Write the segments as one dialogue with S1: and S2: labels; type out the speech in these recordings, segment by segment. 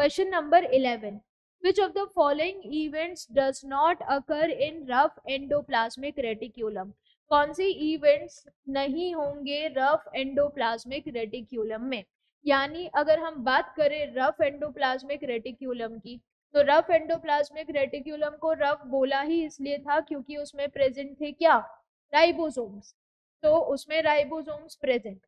S1: Question number 11, which of the following events does not occur in rough endoplasmic reticulum? कौन सी events नहीं होंगे rough endoplasmic reticulum में? यानी अगर हम बात करें रफ एंडोप्लाज्मिक रेटिक्यूलम की, तो रफ एंडोप्लाज्मिक रेटिक्यूलम को रफ बोला ही इसलिए था क्योंकि उसमें प्रेजेंट थे क्या, राइबोसोम्स। तो उसमें राइबोसोम्स प्रेजेंट।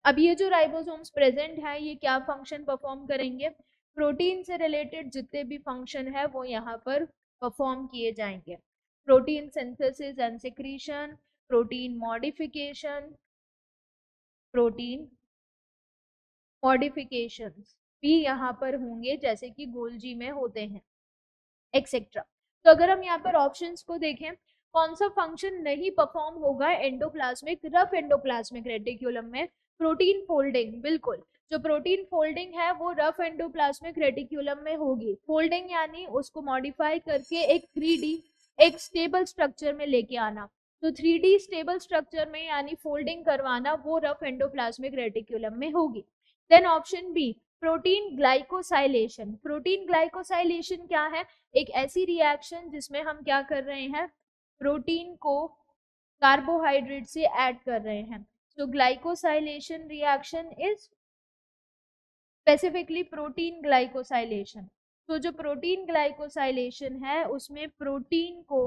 S1: अब ये जो राइबोसोम्स प्रेजेंट है ये क्या फंक्शन परफॉर्म करेंगे? प्रोटीन से रिलेटेड जितने भी फंक्शन है वो यहाँ पर परफॉर्म किए जाएंगे। Protein synthesis and secretion, protein modification, protein modifications भी यहाँ पर होंगे जैसे कि गोल्जी में होते हैं, एक्सेट्रा। तो अगर हम यहाँ पर ऑप्शंस को देखें, कौन सा फंक्शन नहीं परफॉर्म होगा एंडोप्लाज्मिक रफ एंडोप्लाज्मिक रेटिक्यूलम में? Protein folding. बिल्कुल, जो प्रोटीन फोल्डिंग है वो रफ एंडोप्लाज्मिक रेटिक्यूलम में होगी। फोल्डिंग यानी उसको मॉडिफाई करके एक 3D एक स्टेबल स्ट्रक्चर में लेके आना। तो 3D स्टेबल स्ट्रक्चर में यानी फोल्डिंग करवाना वो रफ एंडोप्लाज्मिक रेटिक्यूलम में होगी। Then option B, protein glycosylation. Protein glycosylation क्या है? एक ऐसी रिएक्शन जिसमें हम क्या कर रहे हैं, प्रोटीन को कार्बोहाइड्रेट से ऐड कर रहे हैं। तो glycosylation reaction is specifically protein glycosylation. तो जो प्रोटीन ग्लाइकोसाइलेशन है उसमें प्रोटीन को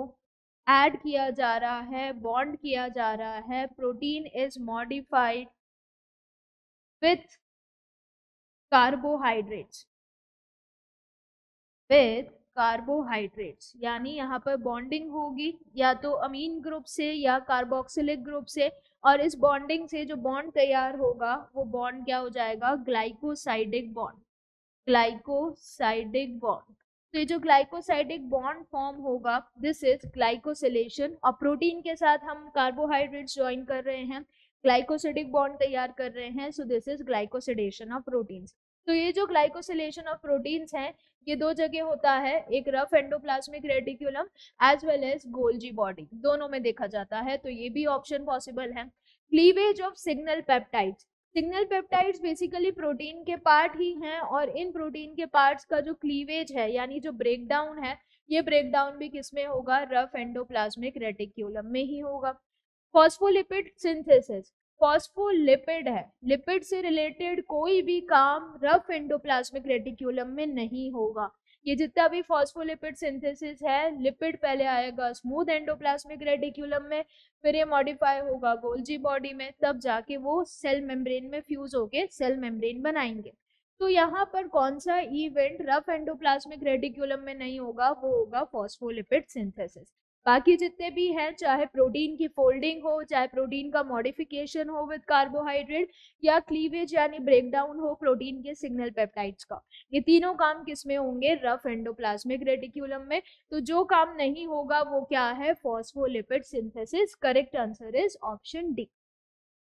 S1: ऐड किया जा रहा है, बॉन्ड किया जा रहा है, protein is modified with carbohydrates, यानी यहाँ पर बॉन्डिंग होगी या तो अमीन ग्रुप से या कार्बोक्सिलिक ग्रुप से, और इस बॉन्डिंग से जो बॉन्ड तैयार होगा वो बॉन्ड क्या हो जाएगा, ग्लाइकोसाइडिक बॉन्ड, ग्लाइकोसाइडिक बॉन्ड। तो ये जो ग्लाइकोसाइडिक बॉन्ड फॉर्म होगा दिस इज ग्लाइकोसिलेशन। और प्रोटीन के साथ हम कार्बोहाइड्रेट्स ज्वाइन कर रहे हैं, ग्लाइकोसिडिक बॉन्ड तैयार कर रहे हैं, so this is glycosidation of proteins. तो ये जो ग्लाइकोसिलेशन ऑफ प्रोटीन्स हैं ये दो जगह होता है, एक rough endoplasmic reticulum as well as Golgi body, दोनों में देखा जाता है। तो ये भी ऑप्शन पॉसिबल है। Cleavage of signal peptides. Signal peptides basically protein के पार्ट ही हैं और इन प्रोटीन के पार्ट्स का जो क्लीवेज है यानी जो ब्रेकडाउन है ये ब्रेकडाउन भी किसमें होगा, रफ एंडोप्लाज्मिक रेटिक्यूलम में ही होगा। फॉस्फोलिपिड सिंथेसिस, फॉस्फोलिपिड है, लिपिड से रिलेटेड कोई भी काम रफ एंडोप्लाज्मिक रेटिक्यूलम में नहीं होगा। ये जितना भी फॉस्फोलिपिड सिंथेसिस है, लिपिड पहले आएगा स्मूथ एंडोप्लाज्मिक रेटिक्यूलम में, फिर ये मॉडिफाई होगा गोल्जी बॉडी में, तब जाके वो सेल मेम्ब्रेन में फ्यूज होके सेल मेम्ब्रेन बनाएंगे। तो यहाँ पर कौन सा इवेंट रफ एंडोप्लाज्मिक रेटिक्यूलम में नहीं होगा, वो होगा फॉस्फोलिपिड सिंथेसिस। बाकी जितने भी हैं, चाहे प्रोटीन की फोल्डिंग हो, चाहे प्रोटीन का मॉडिफिकेशन हो विद कार्बोहाइड्रेट, या क्लीवेज यानी ब्रेकडाउन हो प्रोटीन के सिग्नल पेप्टाइड्स का, ये तीनों काम किसमें होंगे, रफ एंडोप्लाज्मिक रेटिक्यूलम में। तो जो काम नहीं होगा वो क्या है, phospholipid synthesis. Correct answer is option D.